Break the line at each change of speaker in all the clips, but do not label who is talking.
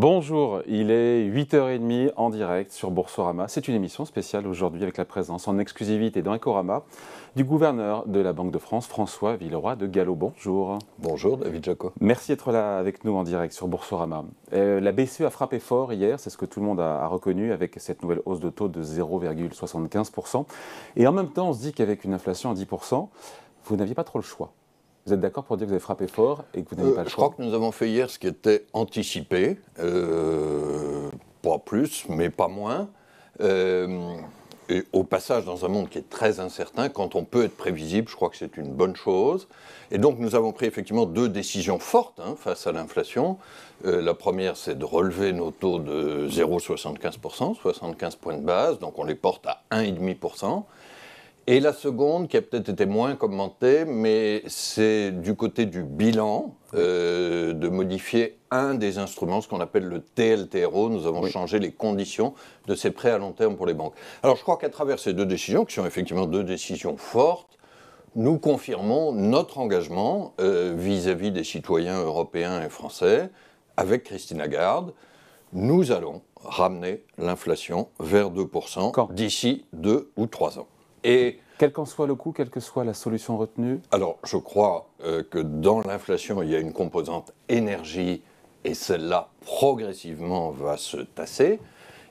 Bonjour, il est 8h30 en direct sur Boursorama. C'est une émission spéciale aujourd'hui avec la présence en exclusivité dans Ecorama du gouverneur de la Banque de France, François Villeroy de Galhau. Bonjour.
Bonjour David Jaco.
Merci d'être là avec nous en direct sur Boursorama. La BCE a frappé fort hier, c'est ce que tout le monde a reconnu avec cette nouvelle hausse de taux de 0,75%. Et en même temps, on se dit qu'avec une inflation à 10%, vous n'aviez pas trop le choix. Vous êtes d'accord pour dire que vous avez frappé fort et que vous n'avez pas le choix?
Je crois que nous avons fait hier ce qui était anticipé, pas plus, mais pas moins. Et au passage, dans un monde qui est très incertain, quand on peut être prévisible, je crois que c'est une bonne chose. Et donc nous avons pris effectivement deux décisions fortes face à l'inflation. La première, c'est de relever nos taux de 0,75%, 75 points de base, donc on les porte à 1,5%. Et la seconde, qui a peut-être été moins commentée, mais c'est du côté du bilan, de modifier un des instruments, ce qu'on appelle le TLTRO. Nous avons changé les conditions de ces prêts à long terme pour les banques. Alors je crois qu'à travers ces deux décisions, qui sont effectivement deux décisions fortes, nous confirmons notre engagement vis-à-vis des citoyens européens et français. Avec Christine Lagarde, nous allons ramener l'inflation vers 2% d'ici 2 ou 3 ans.
Et quel qu'en soit le coût, quelle que soit la solution retenue?
Alors, je crois que dans l'inflation, il y a une composante énergie, et celle-là, progressivement, va se tasser.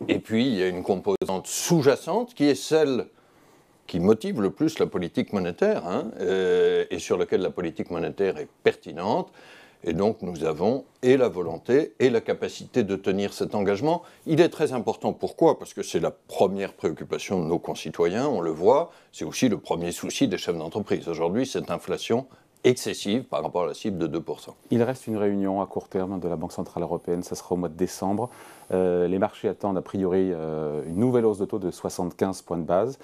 Et puis, il y a une composante sous-jacente, qui est celle qui motive le plus la politique monétaire, et sur laquelle la politique monétaire est pertinente. Et donc, nous avons et la volonté et la capacité de tenir cet engagement. Il est très important. Pourquoi ? Parce que c'est la première préoccupation de nos concitoyens, on le voit. C'est aussi le premier souci des chefs d'entreprise. Aujourd'hui, cette inflation excessive par rapport à la cible de 2%.
Il reste une réunion à court terme de la Banque Centrale Européenne, ça sera au mois de décembre. Les marchés attendent a priori une nouvelle hausse de taux de 75 points de base.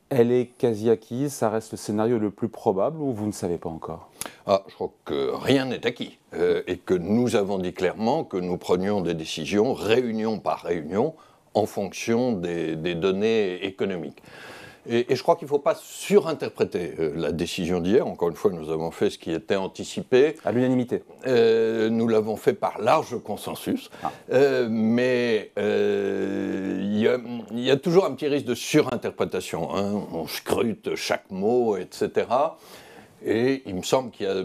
Elle est quasi acquise, ça reste le scénario le plus probable ou vous ne savez pas encore ?
Je crois que rien n'est acquis et que nous avons dit clairement que nous prenions des décisions réunion par réunion en fonction des données économiques. Et je crois qu'il ne faut pas surinterpréter la décision d'hier. Encore une fois, nous avons fait ce qui était anticipé.
À l'unanimité.
Nous l'avons fait par large consensus. Mais il y a toujours un petit risque de surinterprétation. On scrute chaque mot, etc. Et il me semble qu'il y a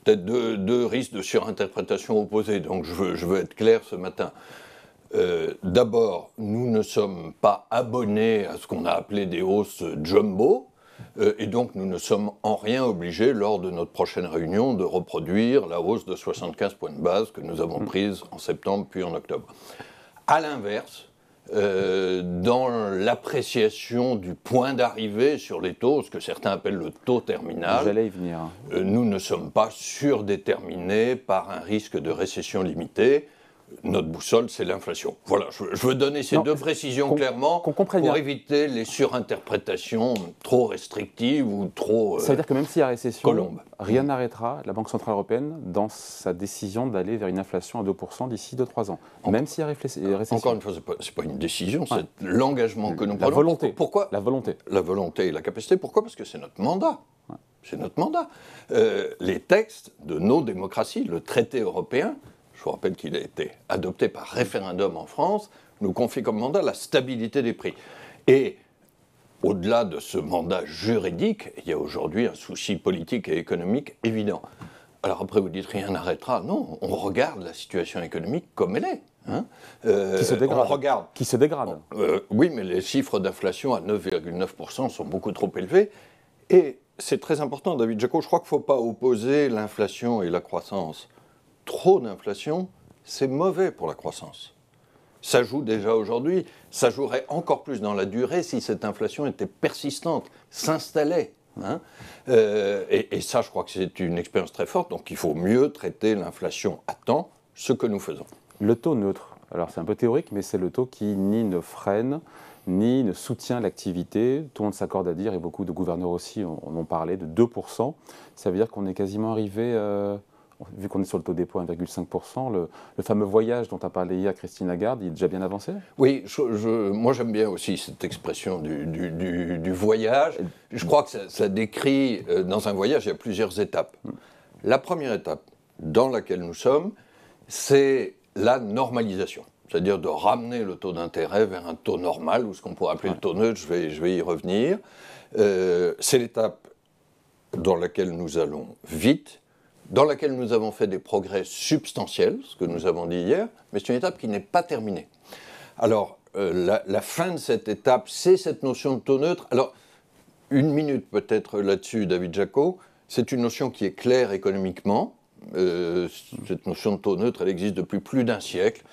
peut-être deux risques de surinterprétation opposés. Donc je veux être clair ce matin. D'abord, nous ne sommes pas abonnés à ce qu'on a appelé des hausses jumbo, et donc nous ne sommes en rien obligés, lors de notre prochaine réunion, de reproduire la hausse de 75 points de base que nous avons prise en septembre puis en octobre. À l'inverse, dans l'appréciation du point d'arrivée sur les taux, ce que certains appellent le taux terminal,
j'allais y venir.
Nous ne sommes pas surdéterminés par un risque de récession limitée. Notre boussole, c'est l'inflation. Voilà, je veux donner ces deux précisions clairement pour éviter les surinterprétations trop restrictives ou trop
Ça veut dire que même s'il y a récession,
colombe.
Rien n'arrêtera la Banque Centrale Européenne dans sa décision d'aller vers une inflation à 2% d'ici 2-3 ans. Même s'il y a récession.
Encore une fois, ce n'est pas une décision, c'est l'engagement que nous prenons.
La volonté.
Pourquoi ?
La volonté.
La volonté et la capacité. Pourquoi ? Parce que c'est notre mandat. C'est notre mandat. Les textes de nos démocraties, le traité européen, je vous rappelle qu'il a été adopté par référendum en France, nous confie comme mandat la stabilité des prix. Et au-delà de ce mandat juridique, il y a aujourd'hui un souci politique et économique évident. Alors après, vous dites rien n'arrêtera. Non, on regarde la situation économique comme elle est.
Qui se dégrade.
On regarde.
Qui se dégrade.
Oui, mais les chiffres d'inflation à 9,9% sont beaucoup trop élevés. Et c'est très important, David Jaco, je crois qu'il ne faut pas opposer l'inflation et la croissance. Trop d'inflation, c'est mauvais pour la croissance. Ça joue déjà aujourd'hui, ça jouerait encore plus dans la durée si cette inflation était persistante, s'installait. Et ça, je crois que c'est une expérience très forte, donc il faut mieux traiter l'inflation à temps, ce que nous faisons.
Le taux neutre, alors c'est un peu théorique, mais c'est le taux qui ni ne freine, ni ne soutient l'activité. Tout le monde s'accorde à dire, et beaucoup de gouverneurs aussi en ont parlé, de 2%. Ça veut dire qu'on est quasiment arrivé... vu qu'on est sur le taux dépôt 1,5%, le fameux voyage dont a parlé hier Christine Lagarde, il est déjà bien avancé ?
Oui, moi j'aime bien aussi cette expression du voyage. Je crois que ça décrit, dans un voyage, il y a plusieurs étapes. La première étape dans laquelle nous sommes, c'est la normalisation, c'est-à-dire de ramener le taux d'intérêt vers un taux normal, ou ce qu'on pourrait appeler le taux neutre, je vais y revenir. C'est l'étape dans laquelle nous allons vite, dans laquelle nous avons fait des progrès substantiels, ce que nous avons dit hier, mais c'est une étape qui n'est pas terminée. Alors, la fin de cette étape, c'est cette notion de taux neutre. Alors, une minute peut-être là-dessus, David Jaco, c'est une notion qui est claire économiquement. Cette notion de taux neutre, elle existe depuis plus d'un siècle.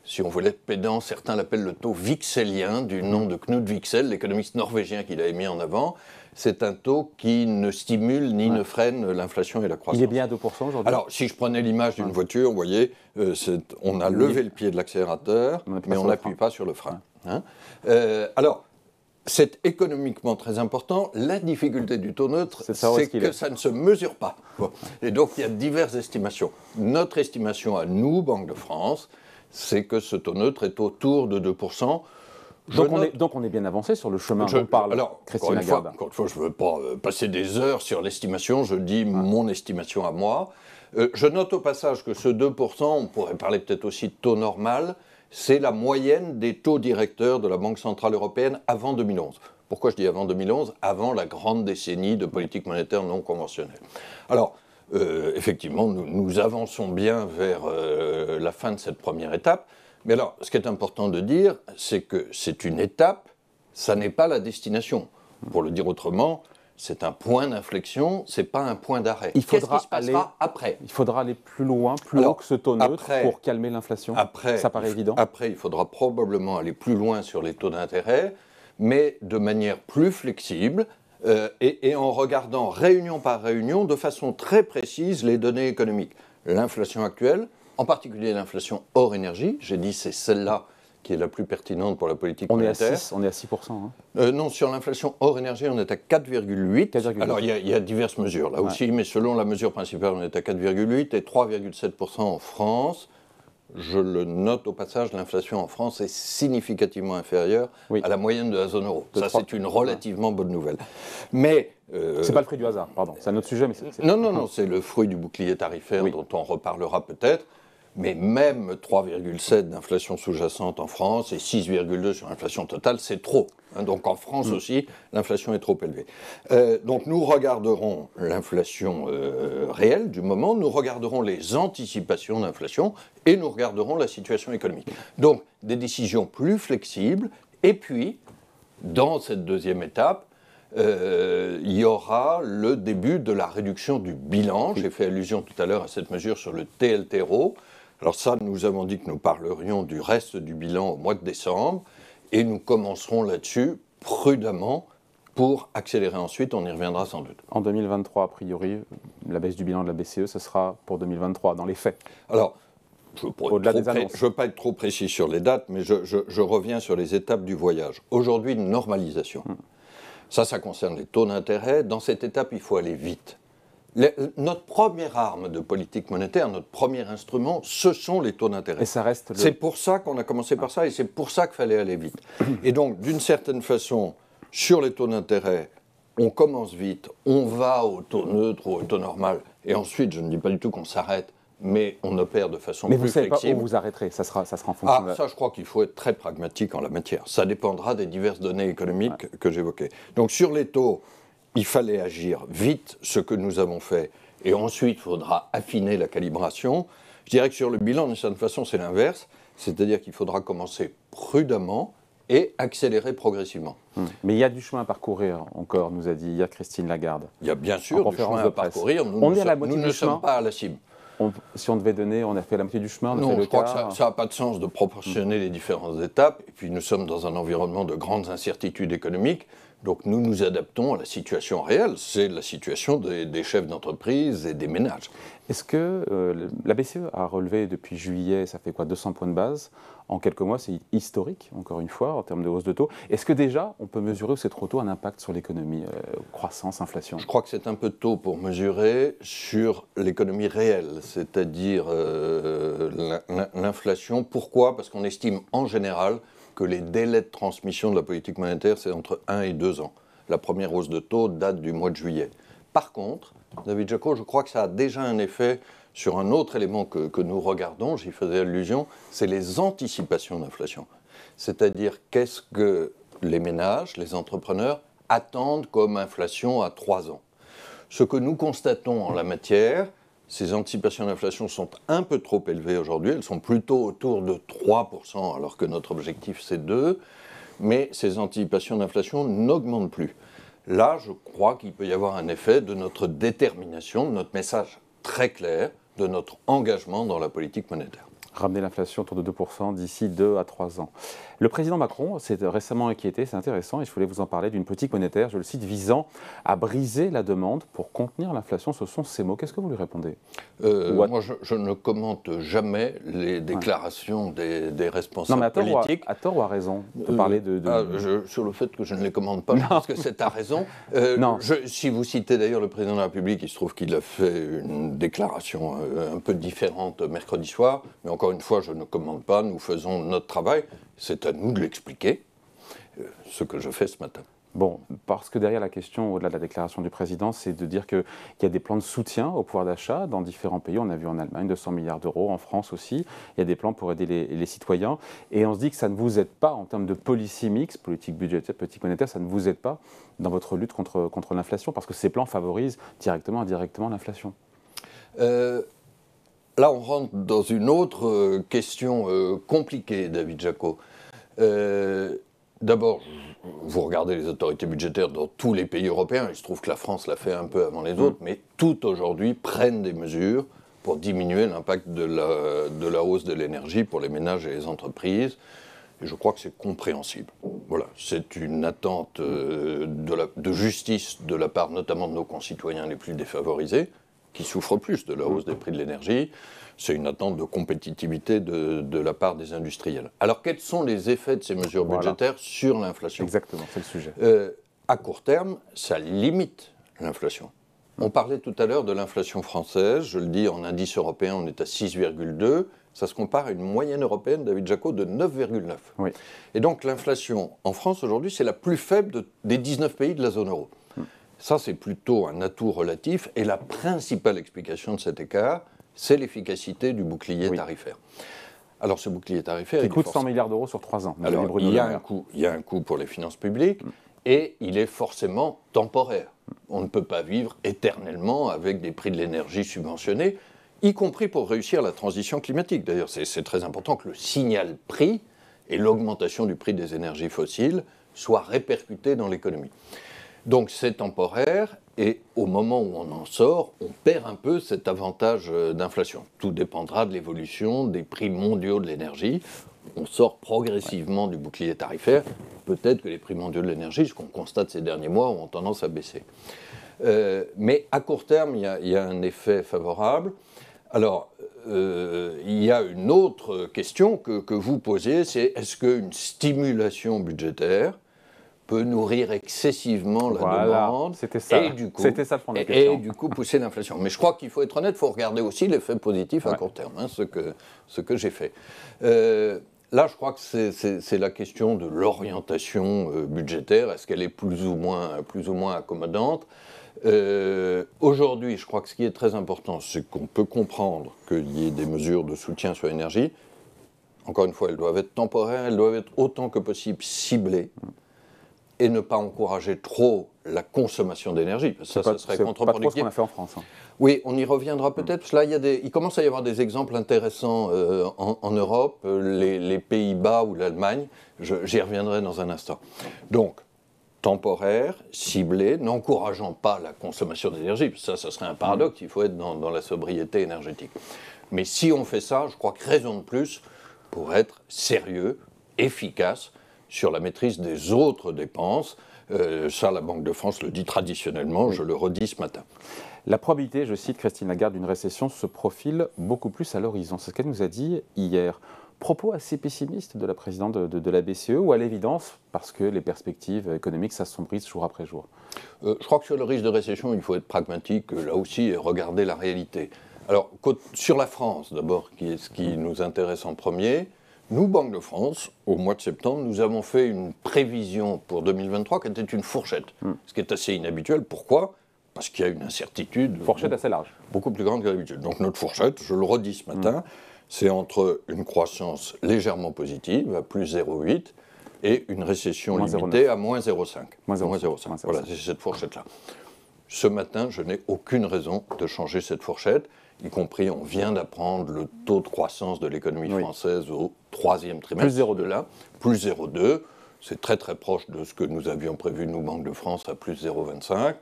Si on voulait être pédant, certains l'appellent le taux vixelien, du nom de Knut Wicksell, l'économiste norvégien qui l'avait mis en avant. C'est un taux qui ne stimule ni ne freine l'inflation et la croissance.
Il est bien à 2% aujourd'hui.
Alors, si je prenais l'image d'une voiture, vous voyez, on a levé le pied de l'accélérateur, mais on n'appuie pas sur le frein. Hein. Alors, c'est économiquement très important. La difficulté du taux neutre, c'est que ça ne se mesure pas. Bon. Et donc, il y a diverses estimations. Notre estimation à nous, Banque de France, c'est que ce taux neutre est autour de 2%.
Donc on est bien avancé sur le chemin dont parle Christine Lagarde.
Encore une fois, je ne veux pas passer des heures sur l'estimation, je dis mon estimation à moi. Je note au passage que ce 2%, on pourrait parler peut-être aussi de taux normal, c'est la moyenne des taux directeurs de la Banque Centrale Européenne avant 2011. Pourquoi je dis avant 2011 ? Avant la grande décennie de politique monétaire non conventionnelle. Alors, effectivement, nous avançons bien vers la fin de cette première étape. Mais alors, ce qui est important de dire, c'est que c'est une étape, ça n'est pas la destination. Pour le dire autrement, c'est un point d'inflexion, c'est pas un point d'arrêt. Qu'est-ce qui se passera après ?
Il faudra aller plus loin, plus haut que ce taux neutre pour calmer l'inflation. Ça paraît évident.
Après, il faudra probablement aller plus loin sur les taux d'intérêt, mais de manière plus flexible et en regardant réunion par réunion, de façon très précise, les données économiques. L'inflation actuelle, en particulier l'inflation hors énergie, j'ai dit c'est celle-là qui est la plus pertinente pour la politique monétaire.
On est à 6%. Hein.
Non, sur l'inflation hors énergie, on est à 4,8. Alors, il y a diverses mesures là aussi, mais selon la mesure principale, on est à 4,8 et 3,7% en France. Je le note au passage, l'inflation en France est significativement inférieure à la moyenne de la zone euro. Ça, c'est une relativement bonne nouvelle. Mais...
c'est pas le fruit du hasard, pardon. C'est un autre sujet, mais
Non, c'est le fruit du bouclier tarifaire dont on reparlera peut-être. Mais même 3,7 d'inflation sous-jacente en France et 6,2 sur l'inflation totale, c'est trop. Donc en France aussi, l'inflation est trop élevée. Donc nous regarderons l'inflation réelle du moment, nous regarderons les anticipations d'inflation et nous regarderons la situation économique. Donc des décisions plus flexibles. Et puis, dans cette deuxième étape, il y aura le début de la réduction du bilan. J'ai fait allusion tout à l'heure à cette mesure sur le TLTRO. Alors ça, nous avons dit que nous parlerions du reste du bilan au mois de décembre et nous commencerons là-dessus prudemment pour accélérer ensuite, on y reviendra sans doute.
En 2023, a priori, la baisse du bilan de la BCE, ce sera pour 2023, dans les faits.
Alors, je ne veux pas être trop précis sur les dates, mais je reviens sur les étapes du voyage. Aujourd'hui, une normalisation. Ça concerne les taux d'intérêt. Dans cette étape, il faut aller vite. Notre première arme de politique monétaire, notre premier instrument, ce sont les taux d'intérêt.
Et ça reste
C'est pour ça qu'on a commencé par ça et c'est pour ça qu'il fallait aller vite. Et donc, d'une certaine façon, sur les taux d'intérêt, on commence vite, on va au taux neutre ou au taux normal. Et ensuite, je ne dis pas du tout qu'on s'arrête, mais on opère de façon plus flexible. Mais vous ne savez pas où
vous arrêterez, ça sera en fonction
ça, je crois qu'il faut être très pragmatique en la matière. Ça dépendra des diverses données économiques que j'évoquais. Donc, sur les taux, il fallait agir vite, ce que nous avons fait, et ensuite il faudra affiner la calibration. Je dirais que sur le bilan, d'une certaine façon, c'est l'inverse, c'est-à-dire qu'il faudra commencer prudemment et accélérer progressivement.
Mais il y a du chemin à parcourir encore, nous a dit hier Christine Lagarde.
Il y a bien sûr du chemin à parcourir, nous ne sommes pas à la cible.
Si on devait donner, on a fait la moitié du chemin,
je crois que ça n'a pas de sens de proportionner les différentes étapes, et puis nous sommes dans un environnement de grandes incertitudes économiques. Donc nous nous adaptons à la situation réelle, c'est la situation des chefs d'entreprise et des ménages.
Est-ce que la BCE a relevé depuis juillet, ça fait quoi, 200 points de base en quelques mois, c'est historique, encore une fois, en termes de hausse de taux. Est-ce que déjà, on peut mesurer, ou c'est trop tôt, un impact sur l'économie, croissance, inflation ?
Je crois que c'est un peu tôt pour mesurer sur l'économie réelle, c'est-à-dire l'inflation. Pourquoi ? Parce qu'on estime en général que les délais de transmission de la politique monétaire, c'est entre 1 et 2 ans. La première hausse de taux date du mois de juillet. Par contre, David Jaco, je crois que ça a déjà un effet sur un autre élément que nous regardons, j'y faisais allusion, c'est les anticipations d'inflation. C'est-à-dire qu'est-ce que les ménages, les entrepreneurs attendent comme inflation à 3 ans. Ce que nous constatons en la matière, ces anticipations d'inflation sont un peu trop élevées aujourd'hui, elles sont plutôt autour de 3%, alors que notre objectif c'est 2%, mais ces anticipations d'inflation n'augmentent plus. Là, je crois qu'il peut y avoir un effet de notre détermination, de notre message très clair, de notre engagement dans la politique monétaire.
Ramener l'inflation autour de 2% d'ici 2 à 3 ans. Le président Macron s'est récemment inquiété, c'est intéressant, et je voulais vous en parler, d'une politique monétaire, je le cite, visant à briser la demande pour contenir l'inflation. Ce sont ces mots. Qu'est-ce que vous lui répondez?
Moi, je ne commente jamais les déclarations des responsables politiques.
À tort ou à raison de parler
sur le fait que je ne les commente pas, je pense que c'est à raison. Si vous citez d'ailleurs le président de la République, il se trouve qu'il a fait une déclaration un peu différente mercredi soir, mais encore une fois, je ne commente pas, nous faisons notre travail. C'est à nous de l'expliquer, ce que je fais ce matin.
Bon, parce que derrière la question, au-delà de la déclaration du président, c'est de dire qu'il y a des plans de soutien au pouvoir d'achat dans différents pays. On a vu en Allemagne 200 milliards d'euros, en France aussi. Il y a des plans pour aider les citoyens. Et on se dit que ça ne vous aide pas en termes de policy mix, politique budgétaire, politique monétaire, ça ne vous aide pas dans votre lutte contre l'inflation, parce que ces plans favorisent directement et indirectement l'inflation.
Là, on rentre dans une autre question compliquée, David Jaco. D'abord, vous regardez les autorités budgétaires dans tous les pays européens, il se trouve que la France l'a fait un peu avant les autres, mais toutes aujourd'hui prennent des mesures pour diminuer l'impact de la hausse de l'énergie pour les ménages et les entreprises. Et je crois que c'est compréhensible. Voilà, c'est une attente de justice de la part notamment de nos concitoyens les plus défavorisés, qui souffrent plus de la hausse des prix de l'énergie. C'est une attente de compétitivité de la part des industriels. Alors, quels sont les effets de ces mesures budgétaires sur l'inflation?
Exactement, c'est le sujet.
À court terme, ça limite l'inflation. On parlait tout à l'heure de l'inflation française. Je le dis, en indice européen, on est à 6,2. Ça se compare à une moyenne européenne, David Jaco, de 9,9.
Oui.
Et donc, l'inflation en France, aujourd'hui, c'est la plus faible des 19 pays de la zone euro. Ça, c'est plutôt un atout relatif. Et la principale explication de cet écart, c'est l'efficacité du bouclier tarifaire. Alors, ce bouclier tarifaire...
Il coûte 100 milliards d'euros sur 3 ans.
Alors, il y a un coût pour les finances publiques et il est forcément temporaire. On ne peut pas vivre éternellement avec des prix de l'énergie subventionnés, y compris pour réussir la transition climatique. D'ailleurs, c'est très important que le signal prix et l'augmentation du prix des énergies fossiles soient répercutés dans l'économie. Donc c'est temporaire, et au moment où on en sort, on perd un peu cet avantage d'inflation. Tout dépendra de l'évolution des prix mondiaux de l'énergie. On sort progressivement du bouclier tarifaire. Peut-être que les prix mondiaux de l'énergie, ce qu'on constate ces derniers mois, ont tendance à baisser. Mais à court terme, il y a un effet favorable. Alors, il y a une autre question que vous posez, c'est est-ce qu'une stimulation budgétaire peut nourrir excessivement la demande
c'était ça.
Et du coup,
et
du coup pousser l'inflation. Mais je crois qu'il faut être honnête, il faut regarder aussi l'effet positif à court terme, ce que j'ai fait. Là, je crois que c'est la question de l'orientation budgétaire. Est-ce qu'elle est plus ou moins accommodante? Aujourd'hui, je crois que ce qui est très important, c'est qu'on peut comprendre qu'il y ait des mesures de soutien sur l'énergie. Encore une fois, elles doivent être temporaires, elles doivent être autant que possible ciblées. Et ne pas encourager trop la consommation d'énergie, parce que ça serait contre-productif.
C'est pas trop ce qu'on a fait en France.
Oui, on y reviendra peut-être, parce que là, il commence à y avoir des exemples intéressants en Europe, les Pays-Bas ou l'Allemagne, j'y reviendrai dans un instant. Donc, temporaire, ciblé, n'encourageant pas la consommation d'énergie, ça serait un paradoxe, il faut être dans la sobriété énergétique. Mais si on fait ça, je crois que raison de plus pour être sérieux, efficace, sur la maîtrise des autres dépenses. Ça, la Banque de France le dit traditionnellement, je le redis ce matin.
La probabilité, je cite Christine Lagarde, d'une récession se profile beaucoup plus à l'horizon. C'est ce qu'elle nous a dit hier. Propos assez pessimistes de la présidente de la BCE, ou à l'évidence, parce que les perspectives économiques s'assombrissent jour après jour?
Je crois que sur le risque de récession, il faut être pragmatique, là aussi, et regarder la réalité. Alors, sur la France, d'abord, qui est ce qui nous intéresse en premier, nous, Banque de France, au mois de septembre, nous avons fait une prévision pour 2023 qui était une fourchette, ce qui est assez inhabituel. Pourquoi ? parce qu'il y a une incertitude.
Fourchette assez large.
Beaucoup plus grande que d'habitude. Donc notre fourchette, je le redis ce matin, c'est entre une croissance légèrement positive, à plus 0,8, et une récession limitée à moins 0,5. Voilà, c'est cette fourchette-là. Ce matin, je n'ai aucune raison de changer cette fourchette, y compris on vient d'apprendre le taux de croissance de l'économie française au 3e trimestre.
Plus 0,2.
Là, plus 0,2. C'est très très proche de ce que nous avions prévu, nous, Banque de France, à plus 0,25.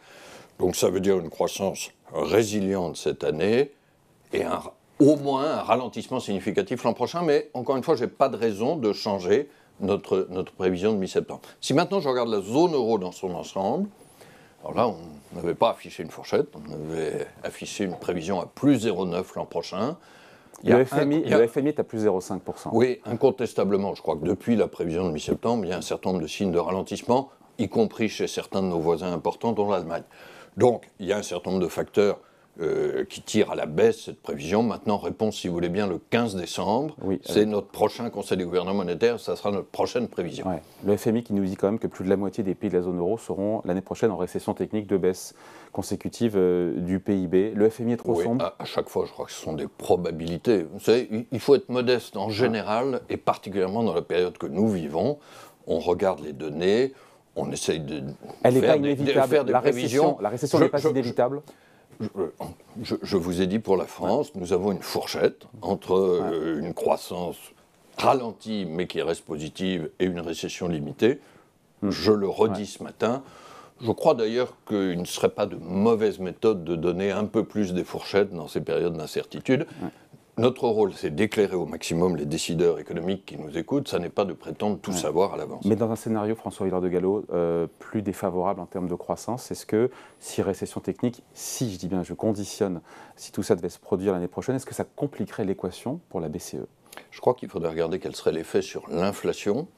Donc ça veut dire une croissance résiliente cette année et au moins un ralentissement significatif l'an prochain. Mais encore une fois, je n'ai pas de raison de changer notre prévision de mi-septembre. Si maintenant je regarde la zone euro dans son ensemble, alors là, on n'avait pas affiché une fourchette, on avait affiché une prévision à plus 0,9 l'an prochain.
Le FMI est à plus 0,5%.
Oui, incontestablement. Je crois que depuis la prévision de mi-septembre, il y a un certain nombre de signes de ralentissement, y compris chez certains de nos voisins importants, dont l'Allemagne. Donc, il y a un certain nombre de facteurs qui tirent à la baisse cette prévision. Maintenant, réponse, si vous voulez bien, le 15 décembre. Oui, c'est notre prochain Conseil du gouvernement monétaire, ça sera notre prochaine prévision.
Ouais. Le FMI qui nous dit quand même que plus de la moitié des pays de la zone euro seront l'année prochaine en récession technique de baisse consécutive du PIB. Le FMI est trop sombre.
À chaque fois, je crois que ce sont des probabilités. Vous savez, il faut être modeste en général, et particulièrement dans la période que nous vivons. On regarde les données, on essaye de faire des prévisions.
La récession n'est pas inévitable.
Je vous ai dit pour la France, nous avons une fourchette entre une croissance ralentie mais qui reste positive et une récession limitée. Je le redis ce matin. Je crois d'ailleurs qu'il ne serait pas de mauvaise méthode de donner un peu plus des fourchettes dans ces périodes d'incertitude. Notre rôle, c'est d'éclairer au maximum les décideurs économiques qui nous écoutent. Ça n'est pas de prétendre tout savoir à l'avance.
Mais dans un scénario, François Villard de Galhau, plus défavorable en termes de croissance, est-ce que si récession technique, si je dis bien, je conditionne, si tout ça devait se produire l'année prochaine, est-ce que ça compliquerait l'équation pour la BCE?
Je crois qu'il faudrait regarder quel serait l'effet sur l'inflation.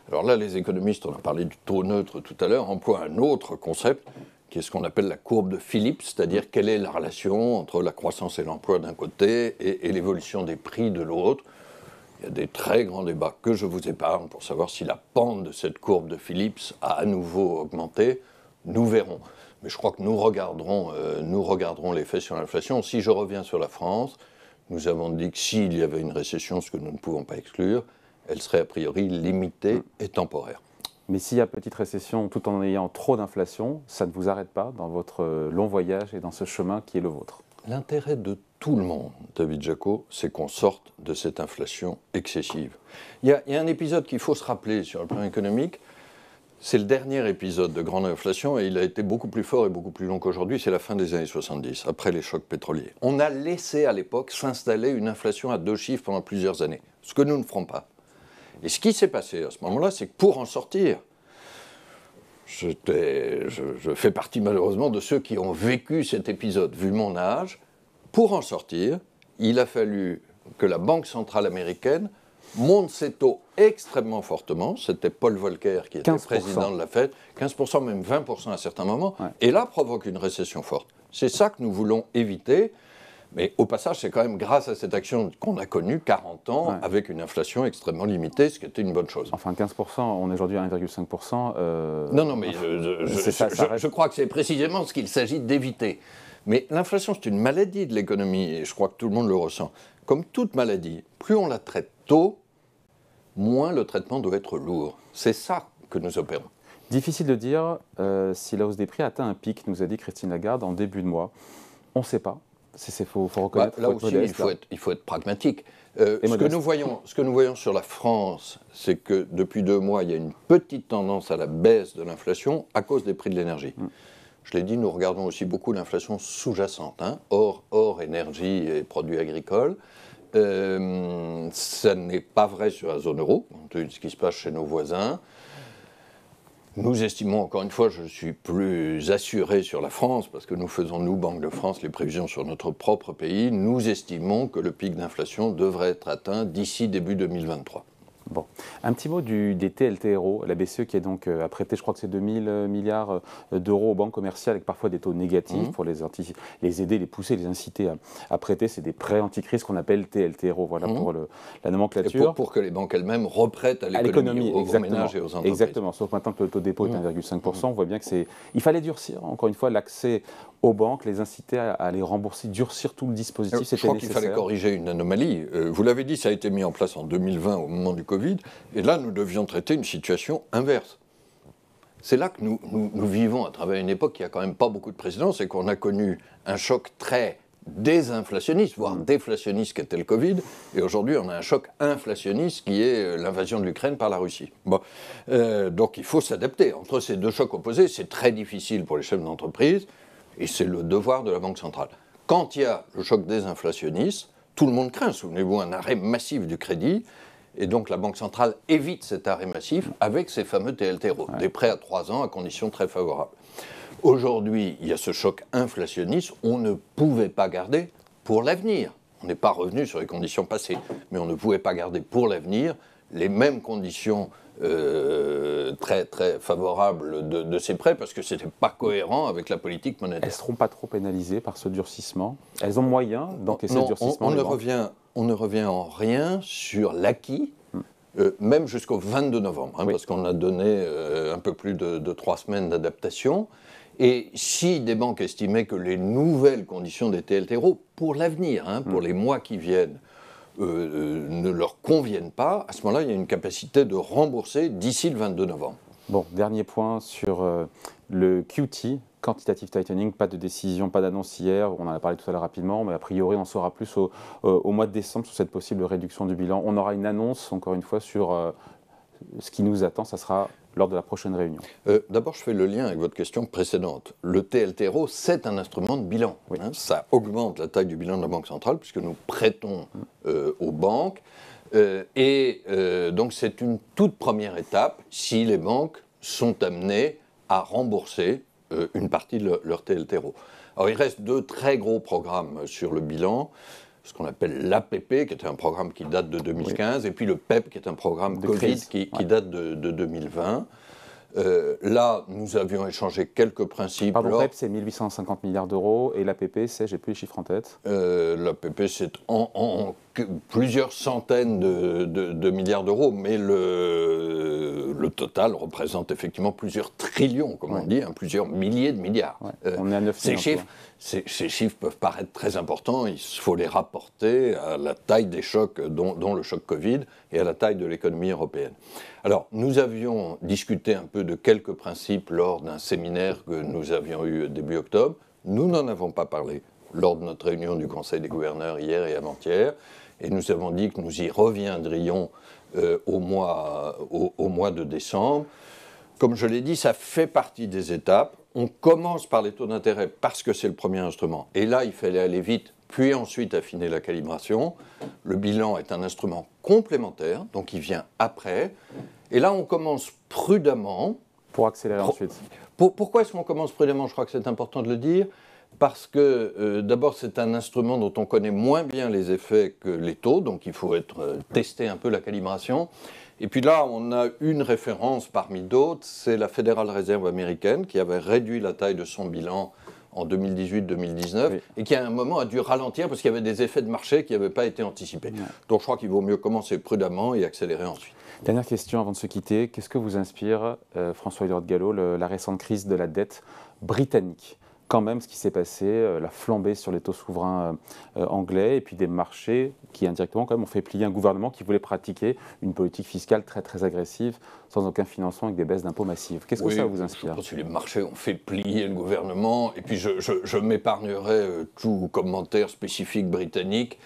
Alors là, les économistes, on a parlé du taux neutre tout à l'heure, emploient un autre concept qui est ce qu'on appelle la courbe de Phillips, c'est-à-dire quelle est la relation entre la croissance et l'emploi d'un côté et l'évolution des prix de l'autre. Il y a des très grands débats que je vous épargne pour savoir si la pente de cette courbe de Phillips a à nouveau augmenté. Nous verrons. Mais je crois que nous regarderons l'effet sur l'inflation. Si je reviens sur la France, nous avons dit que s'il y avait une récession, ce que nous ne pouvons pas exclure, elle serait a priori limitée et temporaire.
Mais s'il y a petite récession tout en ayant trop d'inflation, ça ne vous arrête pas dans votre long voyage et dans ce chemin qui est le vôtre?
L'intérêt de tout le monde, David Jaco, c'est qu'on sorte de cette inflation excessive. Il y a un épisode qu'il faut se rappeler sur le plan économique. C'est le dernier épisode de grande inflation et il a été beaucoup plus fort et beaucoup plus long qu'aujourd'hui. C'est la fin des années 70, après les chocs pétroliers. On a laissé à l'époque s'installer une inflation à 2 chiffres pendant plusieurs années, ce que nous ne ferons pas. Et ce qui s'est passé à ce moment-là, c'est que pour en sortir, je fais partie malheureusement de ceux qui ont vécu cet épisode, vu mon âge. Pour en sortir, il a fallu que la Banque centrale américaine monte ses taux extrêmement fortement. C'était Paul Volcker qui était 15%. Président de la Fed, 15%, même 20% à certains moments, et là provoque une récession forte. C'est ça que nous voulons éviter. Mais au passage, c'est quand même grâce à cette action qu'on a connue 40 ans avec une inflation extrêmement limitée, ce qui était une bonne chose.
Enfin, 15%, on est aujourd'hui à 1,5%.
Non, mais je crois que c'est précisément ce qu'il s'agit d'éviter. Mais l'inflation, c'est une maladie de l'économie, et je crois que tout le monde le ressent. Comme toute maladie, plus on la traite tôt, moins le traitement doit être lourd. C'est ça que nous opérons.
Difficile de dire si la hausse des prix a atteint un pic, nous a dit Christine Lagarde en début de mois. On ne sait pas. Il faut reconnaître.
Là aussi, modeste, il faut être pragmatique. Ce que nous voyons sur la France, c'est que depuis 2 mois, il y a une petite tendance à la baisse de l'inflation à cause des prix de l'énergie. Je l'ai dit, nous regardons aussi beaucoup l'inflation sous-jacente, hors énergie et produits agricoles. Ça n'est pas vrai sur la zone euro, compte tenu de ce qui se passe chez nos voisins. Nous estimons, encore une fois, je suis plus assuré sur la France, parce que nous faisons, nous, Banque de France, les prévisions sur notre propre pays. Nous estimons que le pic d'inflation devrait être atteint d'ici début 2023.
Bon. Un petit mot des TLTRO, la BCE qui a donc prêté, je crois que c'est 2000 milliards d'euros aux banques commerciales avec parfois des taux négatifs pour les aider, les pousser, les inciter à prêter. C'est des prêts anti-crise qu'on appelle TLTRO, voilà pour la nomenclature.
Pour que les banques elles-mêmes reprêtent à l'économie, aux ménages et aux entreprises.
Exactement, sauf maintenant que le taux de dépôt est 1,5%, on voit bien que il fallait durcir, encore une fois, l'accès aux banques, les inciter à les rembourser, durcir tout le dispositif,
Je crois qu'il fallait corriger une anomalie. Vous l'avez dit, ça a été mis en place en 2020 au moment du Covid, et là nous devions traiter une situation inverse. C'est là que nous vivons à travers une époque qui n'a quand même pas beaucoup de précédents, c'est qu'on a connu un choc très désinflationniste, voire déflationniste qu'était le Covid, et aujourd'hui on a un choc inflationniste qui est l'invasion de l'Ukraine par la Russie. Bon. Donc il faut s'adapter. Entre ces deux chocs opposés, c'est très difficile pour les chefs d'entreprise, et c'est le devoir de la Banque centrale. Quand il y a le choc désinflationniste, tout le monde craint, souvenez-vous, un arrêt massif du crédit, et donc la Banque centrale évite cet arrêt massif avec ces fameux TLTRO, des prêts à 3 ans à conditions très favorables. Aujourd'hui, il y a ce choc inflationniste, on ne pouvait pas garder pour l'avenir. On n'est pas revenu sur les conditions passées, mais on ne pouvait pas garder pour l'avenir les mêmes conditions très, très favorables de ces prêts, parce que ce n'était pas cohérent avec la politique monétaire.
Elles ne seront pas trop pénalisées par ce durcissement? Elles ont moyen d'encaisser ce durcissement?
On ne revient en rien sur l'acquis, même jusqu'au 22 novembre, oui. Parce qu'on a donné un peu plus de 3 semaines d'adaptation. Et si des banques estimaient que les nouvelles conditions des TLTRO, pour l'avenir, pour les mois qui viennent, ne leur conviennent pas, à ce moment-là, il y a une capacité de rembourser d'ici le 22 novembre.
Bon, dernier point sur le QT, Quantitative Tightening, pas de décision, pas d'annonce hier, on en a parlé tout à l'heure rapidement, mais a priori on en saura plus au mois de décembre sur cette possible réduction du bilan. On aura une annonce, encore une fois, sur ce qui nous attend, ça sera lors de la prochaine réunion.
D'abord, je fais le lien avec votre question précédente. Le TLTRO, c'est un instrument de bilan. Oui. Ça augmente la taille du bilan de la Banque centrale, puisque nous prêtons aux banques. Donc, c'est une toute première étape si les banques sont amenées à rembourser une partie de leur TLTRO. Alors, il reste 2 très gros programmes sur le bilan. Ce qu'on appelle l'APP, qui était un programme qui date de 2015, oui. Et puis le PEP, qui est un programme de Covid qui date de 2020. Là, nous avions échangé quelques principes.
Pardon, PEP, c'est 1850 milliards d'euros, et l'APP, c'est, j'ai plus les chiffres en tête.
L'APP, c'est en plusieurs centaines de milliards d'euros, mais le total représente effectivement plusieurs trillions, comme on dit, plusieurs milliers de milliards.
Ouais, on est à 9
Ces chiffres peuvent paraître très importants, il faut les rapporter à la taille des chocs, dont le choc Covid, et à la taille de l'économie européenne. Alors, nous avions discuté un peu de quelques principes lors d'un séminaire que nous avions eu début octobre. Nous n'en avons pas parlé lors de notre réunion du Conseil des gouverneurs hier et avant-hier, et nous avons dit que nous y reviendrions au mois de décembre. Comme je l'ai dit, ça fait partie des étapes. On commence par les taux d'intérêt parce que c'est le premier instrument. Et là, il fallait aller vite, puis ensuite affiner la calibration. Le bilan est un instrument complémentaire, donc il vient après. Et là, on commence prudemment.
Pour accélérer ensuite.
Pourquoi est-ce qu'on commence prudemment? Je crois que c'est important de le dire. Parce que d'abord, c'est un instrument dont on connaît moins bien les effets que les taux, donc il faut tester un peu la calibration. Et puis là, on a une référence parmi d'autres, c'est la Federal Reserve américaine qui avait réduit la taille de son bilan en 2018-2019 oui. Et qui à un moment a dû ralentir parce qu'il y avait des effets de marché qui n'avaient pas été anticipés. Ouais. Donc je crois qu'il vaut mieux commencer prudemment et accélérer ensuite.
Dernière question avant de se quitter, qu'est-ce que vous inspire, François-Hédouard Gallo, la récente crise de la dette britannique? Quand même, ce qui s'est passé, la flambée sur les taux souverains anglais, et puis des marchés qui indirectement quand même ont fait plier un gouvernement qui voulait pratiquer une politique fiscale très très agressive, sans aucun financement, avec des baisses d'impôts massives. Qu'est-ce que ça vous inspire?
Je pense que les marchés ont fait plier le gouvernement, et puis je m'épargnerai tout commentaire spécifique britannique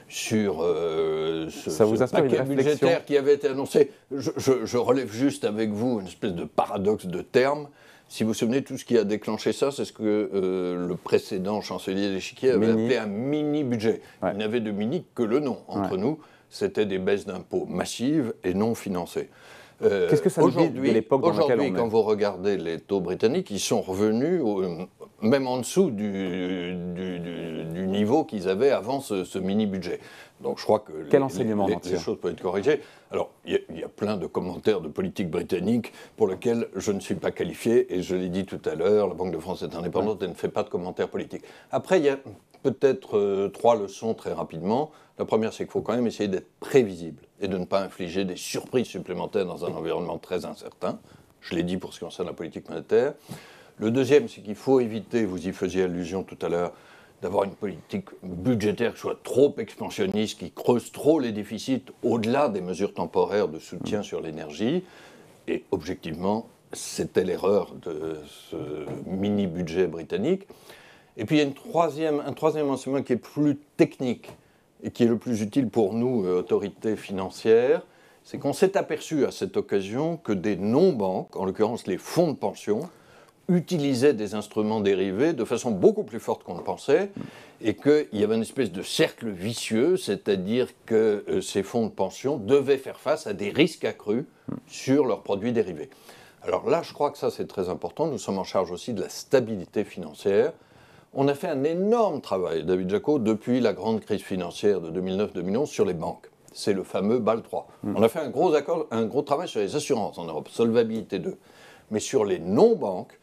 sur ce paquet budgétaire qui avait été annoncé. Je relève juste avec vous une espèce de paradoxe de termes. Si vous vous souvenez, tout ce qui a déclenché ça, c'est ce que le précédent chancelier d'échiquier avait appelé un mini-budget. Ouais. Il n'avait de mini que le nom. Entre nous, c'était des baisses d'impôts massives et non financées.
Qu'est-ce que ça nous dit de l'époque dans laquelle on est?
Aujourd'hui, quand vous regardez les taux britanniques, ils sont revenus même en dessous du niveau qu'ils avaient avant ce mini-budget. Donc je crois que les choses peuvent être corrigées. Alors, il y a plein de commentaires de politique britannique pour lesquels je ne suis pas qualifié, et je l'ai dit tout à l'heure, la Banque de France est indépendante et ne fait pas de commentaires politiques. Après, il y a peut-être 3 leçons très rapidement. La première, c'est qu'il faut quand même essayer d'être prévisible et de ne pas infliger des surprises supplémentaires dans un environnement très incertain. Je l'ai dit pour ce qui concerne la politique monétaire. Le deuxième, c'est qu'il faut éviter, vous y faisiez allusion tout à l'heure, d'avoir une politique budgétaire qui soit trop expansionniste, qui creuse trop les déficits au-delà des mesures temporaires de soutien sur l'énergie. Et objectivement, c'était l'erreur de ce mini-budget britannique. Et puis il y a un troisième enseignement qui est plus technique et qui est le plus utile pour nous, autorités financières, c'est qu'on s'est aperçu à cette occasion que des non-banques, en l'occurrence les fonds de pension, utilisaient des instruments dérivés de façon beaucoup plus forte qu'on ne pensait, et qu'il y avait une espèce de cercle vicieux, c'est-à-dire que ces fonds de pension devaient faire face à des risques accrus sur leurs produits dérivés. Alors là, je crois que ça c'est très important, nous sommes en charge aussi de la stabilité financière. On a fait un énorme travail, David Jaco, depuis la grande crise financière de 2009-2011 sur les banques. C'est le fameux BAL 3. On a fait un gros travail sur les assurances en Europe, Solvabilité 2. Mais sur les non-banques,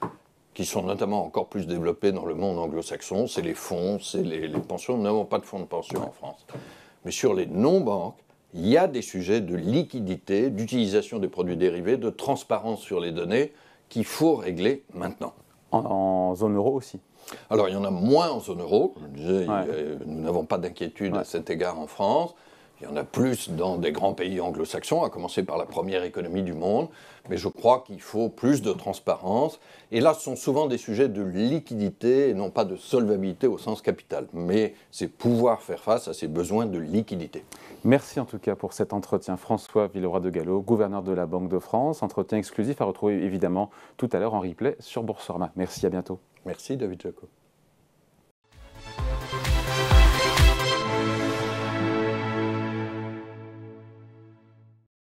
qui sont notamment encore plus développées dans le monde anglo-saxon, c'est les fonds, c'est les pensions. Nous n'avons pas de fonds de pension en France. Mais sur les non-banques, il y a des sujets de liquidité, d'utilisation des produits dérivés, de transparence sur les données qu'il faut régler maintenant.
En zone euro aussi.
Alors, il y en a moins en zone euro. Je disais, nous n'avons pas d'inquiétude à cet égard en France. Il y en a plus dans des grands pays anglo-saxons, à commencer par la première économie du monde. Mais je crois qu'il faut plus de transparence. Et là, ce sont souvent des sujets de liquidité et non pas de solvabilité au sens capital. Mais c'est pouvoir faire face à ces besoins de liquidité.
Merci en tout cas pour cet entretien. François Villeroy de Galhau, gouverneur de la Banque de France. Entretien exclusif à retrouver évidemment tout à l'heure en replay sur Boursorama. Merci, à bientôt.
Merci David Jaco.